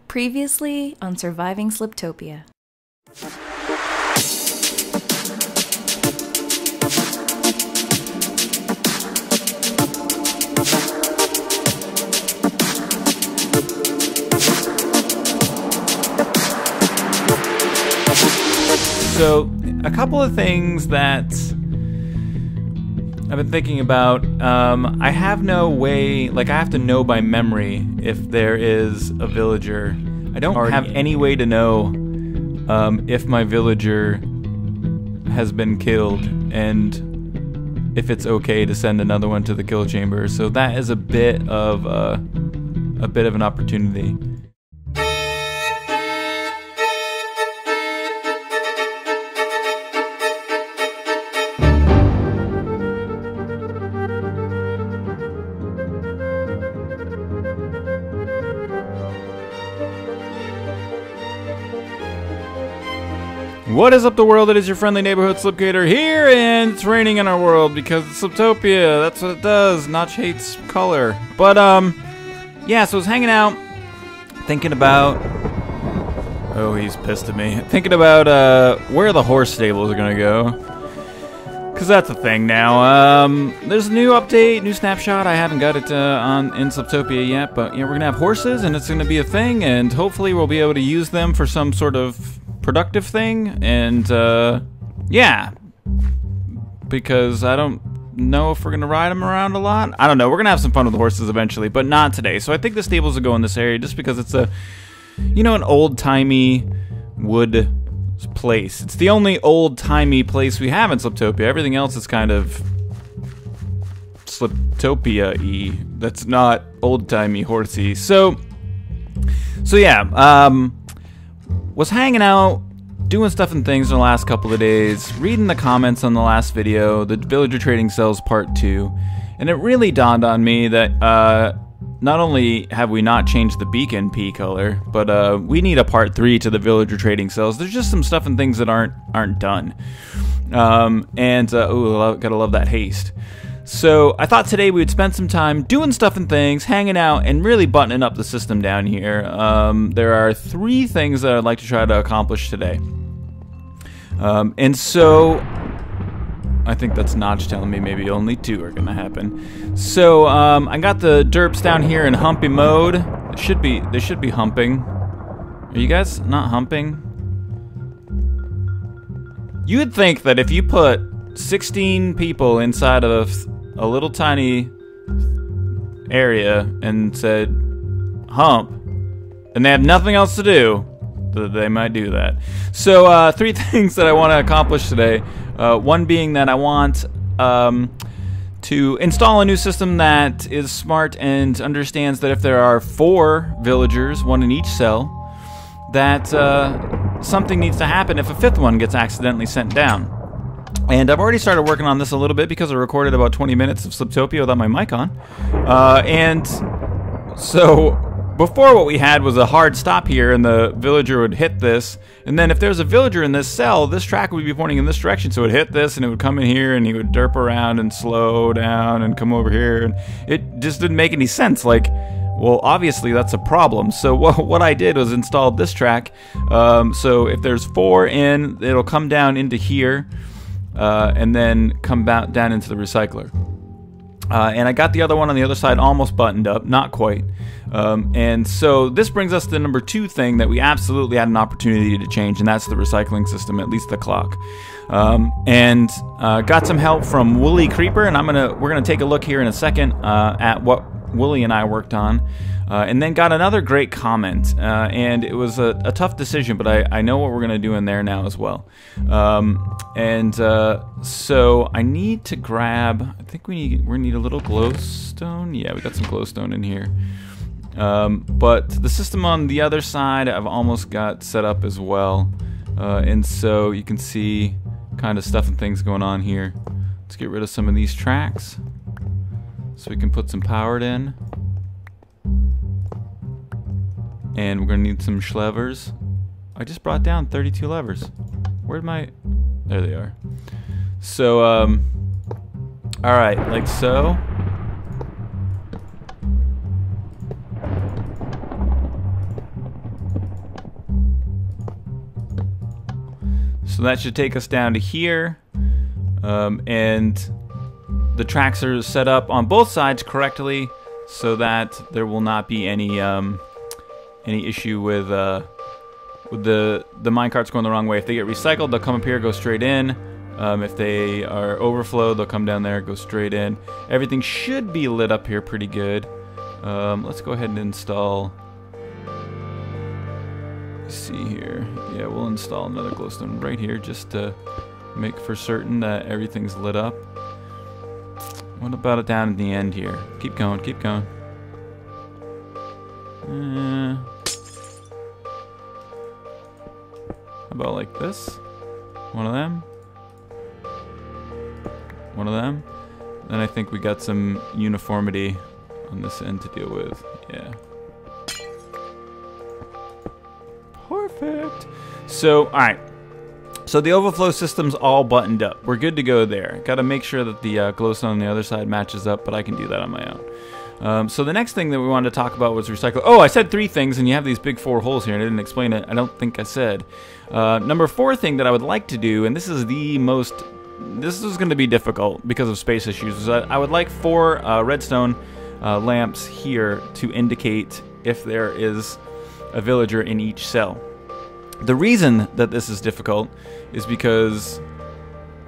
Previously on Surviving Sliptopia. So, a couple of things that I've been thinking about. I have no way, like I have to know by memory if there is a villager. I don't have any way to know if my villager has been killed and if it's okay to send another one to the kill chamber. So that is a bit of an opportunity. What is up, the world? It is your friendly neighborhood Slipgator here, and it's raining in our world because it's Sliptopia. That's what it does. Notch hates color. But, yeah, so I was hanging out, thinking about... Oh, he's pissed at me. Thinking about, where the horse stables are gonna go. Because that's a thing now. There's a new update, new snapshot. I haven't got it, in Sliptopia yet, but, yeah, we're gonna have horses, and it's gonna be a thing, and hopefully we'll be able to use them for some sort of productive thing, and yeah, because I don't know if we're gonna ride them around a lot. I don't know. We're gonna have some fun with the horses eventually, but not today. So I think the stables will go in this area just because it's a, you know, an old-timey wood place. It's the only old-timey place we have in Sliptopia. Everything else is kind of Sliptopia-y. That's not old-timey horsey. So yeah, was hanging out, doing stuff and things in the last couple of days, reading the comments on the last video, the Villager Trading Cells Part 2, and it really dawned on me that not only have we not changed the beacon P color, but we need a Part 3 to the Villager Trading Cells. There's just some stuff and things that aren't done. Ooh, gotta love that haste. So I thought today we would spend some time doing stuff and things, hanging out, and really buttoning up the system down here. There are 3 things that I'd like to try to accomplish today. And so I think that's Notch telling me maybe only 2 are gonna happen. So I got the derps down here in humpy mode. They should be humping. Are you guys not humping? You would think that if you put 16 people inside of a little tiny area and said hump, and they have nothing else to do, they might do that. So 3 things that I want to accomplish today. One being that I want to install a new system that is smart and understands that if there are 4 villagers, 1 in each cell, that something needs to happen if a 5th one gets accidentally sent down. And I've already started working on this a little bit because I recorded about 20 minutes of Sliptopia without my mic on. And so before, what we had was a hard stop here, and the villager would hit this. And then if there's a villager in this cell, this track would be pointing in this direction. So it would hit this, and it would come in here, and he would derp around and slow down and come over here. And it just didn't make any sense. Like, well, obviously that's a problem. So what I did was installed this track. So if there's 4 in, it'll come down into here. And then come down into the recycler. And I got the other one on the other side almost buttoned up, not quite. And so this brings us to the number 2 thing that we absolutely had an opportunity to change, and that's the recycling system, at least the clock. And got some help from Woolly Creeper, and we're gonna take a look here in a second at what Wooly and I worked on. And then got another great comment, and it was a tough decision, but I know what we're going to do in there now as well. So I need to grab, I think we need a little glowstone. Yeah, we got some glowstone in here. But the system on the other side I've almost got set up as well. And so you can see kind of stuff and things going on here. Let's get rid of some of these tracks so we can put some powered in. And we're gonna need some levers. I just brought down 32 levers. Where'd my... There they are. So, alright, like so. So that should take us down to here. And the tracks are set up on both sides correctly so that there will not be any issue with the minecarts going the wrong way. If they get recycled, they'll come up here, go straight in. If they are overflowed, they'll come down there, go straight in. Everything should be lit up here pretty good. Let's go ahead and install. Let's see here. Yeah, we'll install another glowstone right here just to make for certain that everything's lit up. What about it down at the end here? Keep going, keep going. How about like this? One of them. One of them. Then I think we got some uniformity on this end to deal with. Yeah. Perfect. So, alright. So the overflow system's all buttoned up. We're good to go there. Got to make sure that the glowstone on the other side matches up, but I can do that on my own. So the next thing that we wanted to talk about was recycle. Oh, I said 3 things, and you have these big 4 holes here, and I didn't explain it. I don't think I said. Number 4 thing that I would like to do, and this is the most... This is going to be difficult because of space issues. Is I would like 4 redstone lamps here to indicate if there is a villager in each cell. The reason that this is difficult is because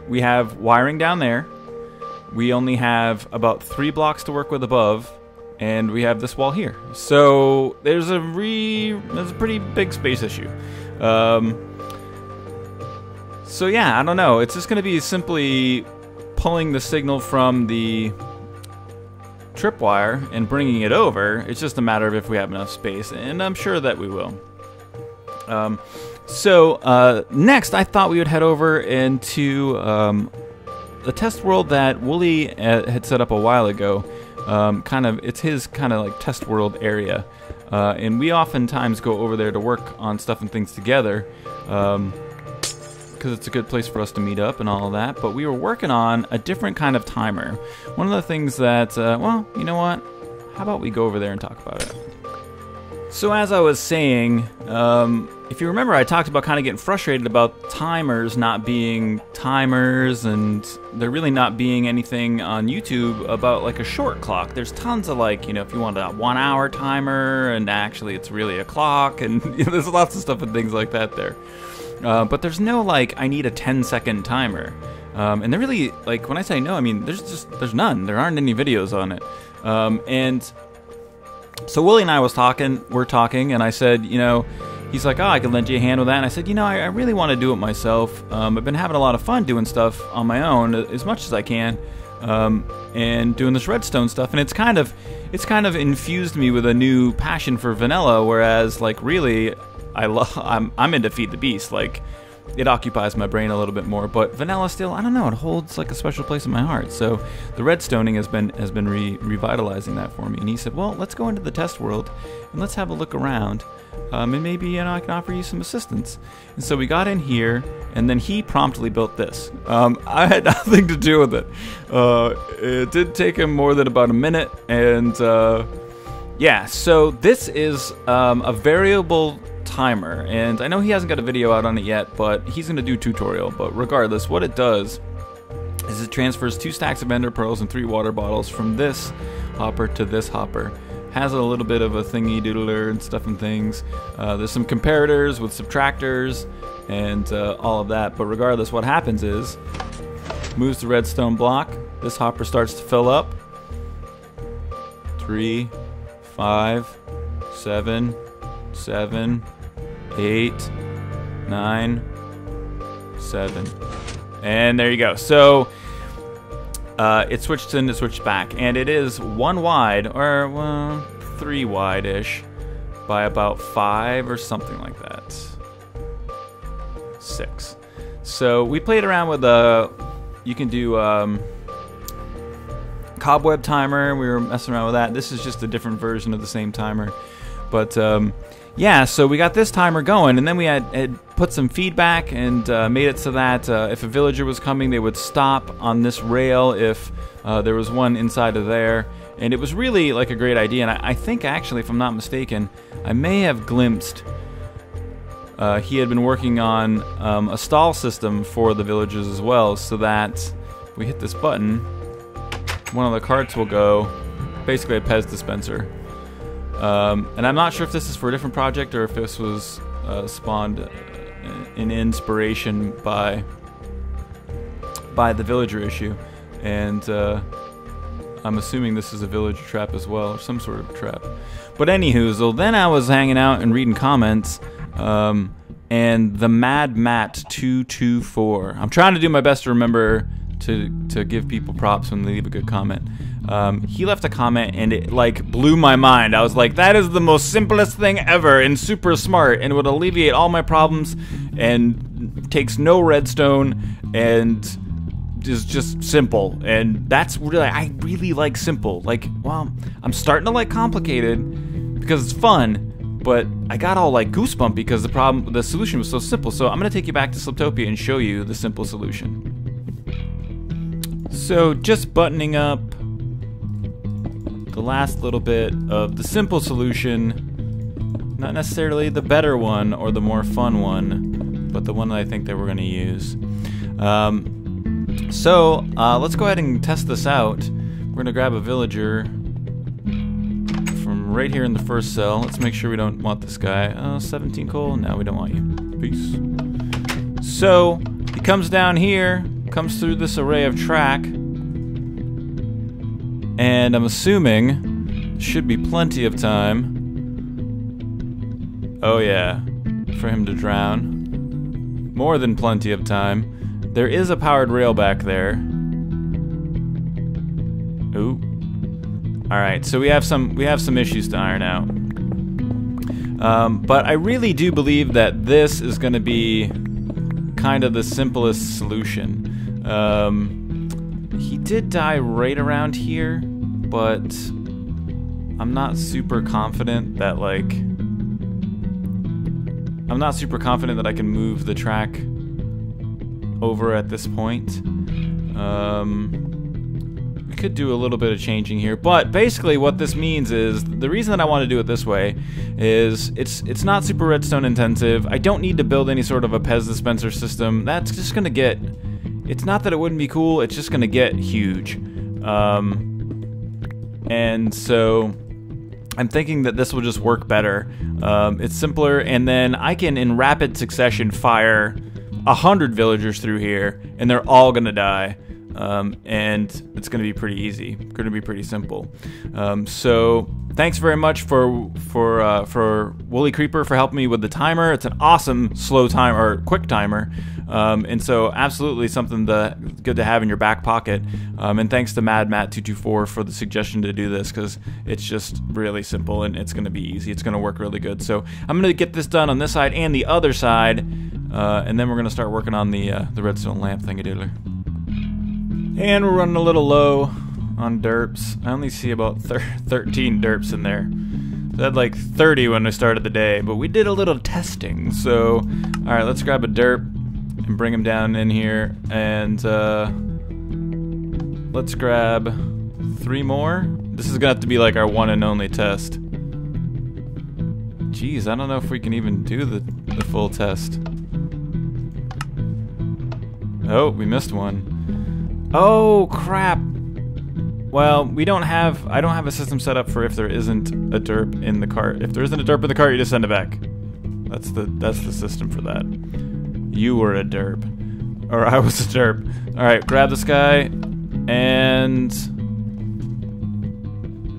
we have wiring down there. We only have about 3 blocks to work with above, and we have this wall here. So there's a pretty big space issue. So yeah, I don't know. It's just going to be simply pulling the signal from the tripwire and bringing it over. It's just a matter of if we have enough space, and I'm sure that we will. Next, I thought we would head over into the test world that Wooly had set up a while ago. It's his kind of like test world area, and we oftentimes go over there to work on stuff and things together. Because it's a good place for us to meet up and all of that, but we were working on a different kind of timer. One of the things that, well, you know what? How about we go over there and talk about it? So as I was saying, if you remember, I talked about kind of getting frustrated about timers not being timers, and there really not being anything on YouTube about like a short clock. There's tons of like, you know, if you want a 1 hour timer, and actually it's really a clock, and you know, there's lots of stuff and things like that there. But there's no like I need a 10-second timer, and there really, like when I say no, I mean there's none. There aren't any videos on it. And so Willie and I we're talking, and I said, you know, he's like, oh, I can lend you a hand with that. And I said, you know, I really want to do it myself. I've been having a lot of fun doing stuff on my own as much as I can, and doing this redstone stuff, and it's kind of infused me with a new passion for vanilla. Whereas like really, I'm into Feed the Beast. Like, it occupies my brain a little bit more, but vanilla still, I don't know, it holds like a special place in my heart. So the redstoning has been revitalizing that for me. And he said, well, let's go into the test world and let's have a look around, and maybe, you know, I can offer you some assistance. And so we got in here, and then he promptly built this. I had nothing to do with it. It did take him more than about a minute, and yeah, so this is a variable timer, and I know he hasn't got a video out on it yet, but he's going to do a tutorial. But regardless, what it does is it transfers 2 stacks of ender pearls and 3 water bottles from this hopper to this hopper. Has a little bit of a thingy doodler and stuff and things. There's some comparators with subtractors and all of that, but regardless, what happens is moves the redstone block, this hopper starts to fill up. 3, 5, 7, 8, 9, 7, and there you go. So it switched in, it switched back, and it is 1 wide, or well, 3 wide-ish, by about 5 or something like that. 6. So we played around with you can do cobweb timer. We were messing around with that. This is just a different version of the same timer, but yeah, so we got this timer going, and then we had put some feedback and made it so that if a villager was coming, they would stop on this rail if there was one inside of there. And it was really like a great idea, and I think actually, if I'm not mistaken, I may have glimpsed he had been working on a stall system for the villagers as well, so that if we hit this button, one of the carts will go, basically a Pez dispenser. And I'm not sure if this is for a different project or if this was spawned in inspiration by the villager issue, and I'm assuming this is a villager trap as well, or some sort of trap. But anywho, so then I was hanging out and reading comments, and the Mad Matt 224. I'm trying to do my best to remember to give people props when they leave a good comment. He left a comment and it like blew my mind. I was like, that is the most simplest thing ever and super smart, and would alleviate all my problems and takes no redstone and is just simple. And that's really, I really like simple. Like, well, I'm starting to like complicated because it's fun, but I got all like goosebumpy because the solution was so simple. So I'm gonna take you back to Sliptopia and show you the simple solution. So just buttoning up the last little bit of the simple solution, not necessarily the better one or the more fun one, but the one that I think that we're going to use. So let's go ahead and test this out. We're going to grab a villager from right here in the first cell. Let's make sure we don't want this guy. 17 coal. No, we don't want you. Peace. So he comes down here, comes through this array of track, and I'm assuming should be plenty of time. Oh yeah, for him to drown. More than plenty of time. There is a powered rail back there. Ooh. All right, so we have some issues to iron out. But I really do believe that this is going to be kind of the simplest solution. He did die right around here, but I'm not super confident that I can move the track over at this point. We could do a little bit of changing here, but basically what this means is, the reason that I want to do it this way is it's not super redstone intensive. I don't need to build any sort of a Pez dispenser system. That's just gonna get, it's not that it wouldn't be cool, it's just gonna get huge. And so I'm thinking that this will just work better. It's simpler, and then I can in rapid succession fire 100 villagers through here, and they're all gonna die. And it's gonna be pretty easy, gonna be pretty simple. So thanks very much for Woolly Creeper for helping me with the timer. It's an awesome slow timer, or quick timer, and so absolutely something good to have in your back pocket. And thanks to Mad Matt 224 for the suggestion to do this, because it's just really simple and it's gonna be easy. It's gonna work really good. So I'm gonna get this done on this side and the other side, and then we're gonna start working on the redstone lamp thingy-diddler. And we're running a little low on derps. I only see about 13 derps in there. So I had like 30 when I started the day, but we did a little testing. So, alright, let's grab a derp and bring him down in here. And let's grab 3 more. This is gonna have to be like our one and only test. Jeez, I don't know if we can even do the full test. Oh, we missed one. Oh crap! Well, I don't have a system set up for if there isn't a derp in the cart. If there isn't a derp in the cart, you just send it back. That's the system for that. You were a derp, or I was a derp. All right, grab this guy, and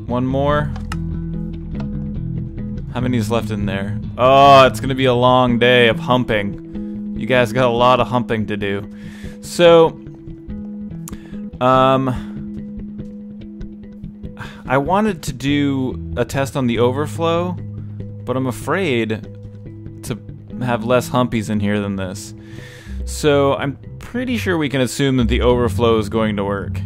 one more. How many is left in there? Oh, it's gonna be a long day of humping. You guys got a lot of humping to do. So. I wanted to do a test on the overflow, but I'm afraid to have less humpies in here than this. So I'm pretty sure we can assume that the overflow is going to work.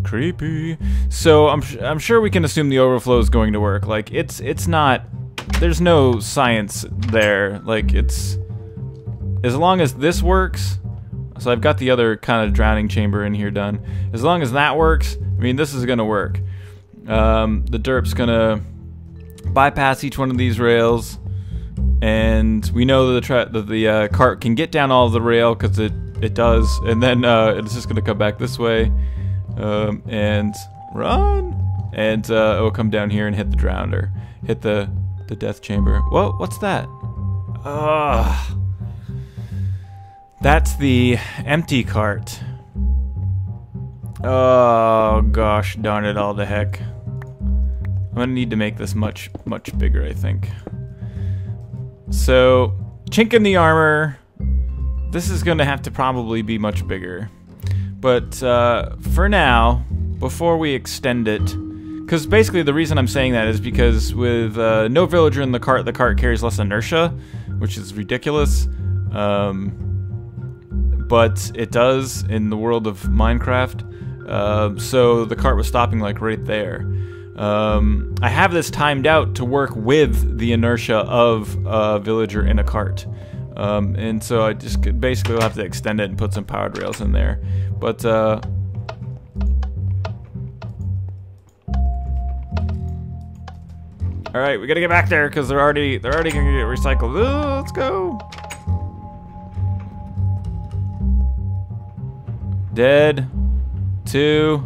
Creepy. So I'm sure we can assume the overflow is going to work. Like it's not. There's no science there. Like it's. As long as this works, so I've got the other kind of drowning chamber in here done. As long as that works, I mean, this is gonna work. The derp's gonna bypass each one of these rails, and we know that the cart can get down all of the rail because it does, and then it's just gonna come back this way, and run, and it will come down here and hit the drowner, hit the death chamber. Whoa, what's that? That's the empty cart. Oh gosh, darn it all to heck. I'm gonna need to make this much bigger, I think. So, chink in the armor. This is gonna have to probably be much bigger. But for now, before we extend it, because basically the reason I'm saying that is because with no villager in the cart carries less inertia, which is ridiculous. But it does in the world of Minecraft. So the cart was stopping like right there. I have this timed out to work with the inertia of a villager in a cart. And so I just basically will have to extend it and put some powered rails in there. But alright, we gotta get back there because they're already gonna get recycled. Oh, let's go. Dead. 2.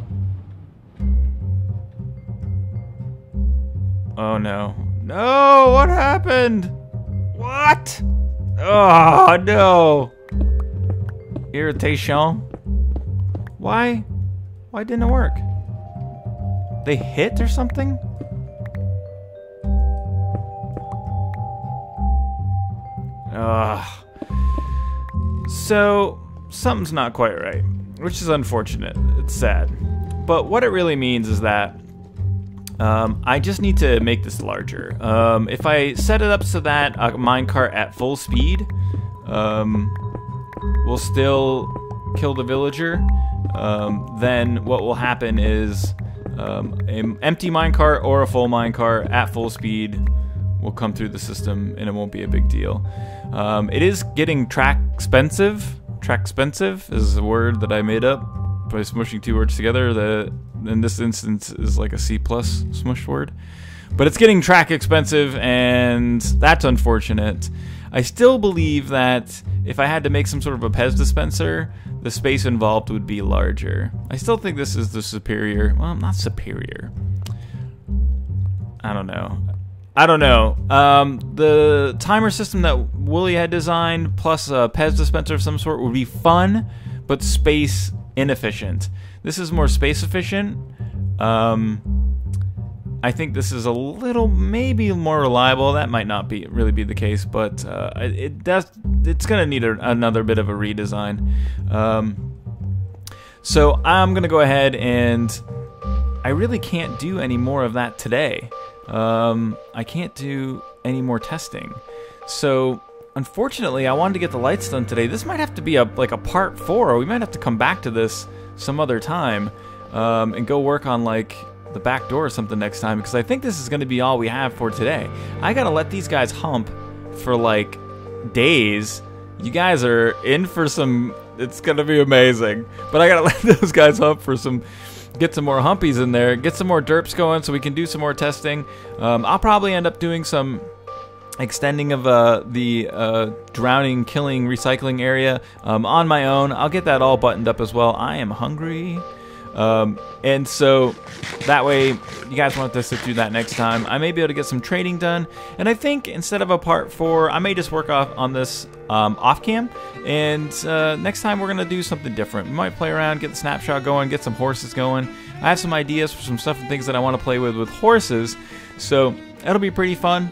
Oh no. No! What happened? What? Oh no! Irritation. Why? Why didn't it work? They hit or something? So, something's not quite right, which is unfortunate. It's sad. But what it really means is that I just need to make this larger. If I set it up so that a minecart at full speed will still kill the villager, then what will happen is an empty minecart or a full minecart at full speed will come through the system and it won't be a big deal. It is getting track expensive. Track expensive is a word that I made up by smushing 2 words together that in this instance is like a C+ smushed word. But it's getting track expensive, and that's unfortunate. I still believe that if I had to make some sort of a Pez dispenser, the space involved would be larger. I still think this is the superior, well, not superior. I don't know. The timer system that Wooly had designed plus a Pez dispenser of some sort would be fun, but space inefficient. This is more space efficient. I think this is a little, maybe more reliable. That might not really be the case, but it's gonna need another bit of a redesign. So I'm gonna go ahead, and I really can't do any more of that today. I can't do any more testing. So unfortunately, I wanted to get the lights done today. This might have to be like a part 4, or we might have to come back to this some other time and go work on like the back door or something next time, because I think this is going to be all we have for today. I gotta let these guys hump for like days. You guys are in for some, it's gonna be amazing, but I gotta let those guys hump for some, get some more humpies in there, get some more derps going so we can do some more testing. I'll probably end up doing some extending of the drowning, killing, recycling area on my own. I'll get that all buttoned up as well. I am hungry. And so that way you guys want us to do that next time. I may be able to get some trading done, and I think instead of a part 4, I may just work on this off cam, and next time we're gonna do something different. We might play around, get the snapshot going, get some horses going. I have some ideas for some stuff and things that I want to play with horses, so that'll be pretty fun.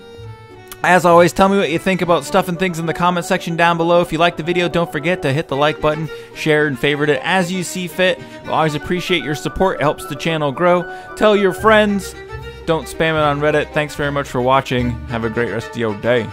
As always, tell me what you think about stuff and things in the comment section down below. If you liked the video, don't forget to hit the like button, share and favorite it as you see fit. I always appreciate your support. It helps the channel grow. Tell your friends. Don't spam it on Reddit. Thanks very much for watching. Have a great rest of your day.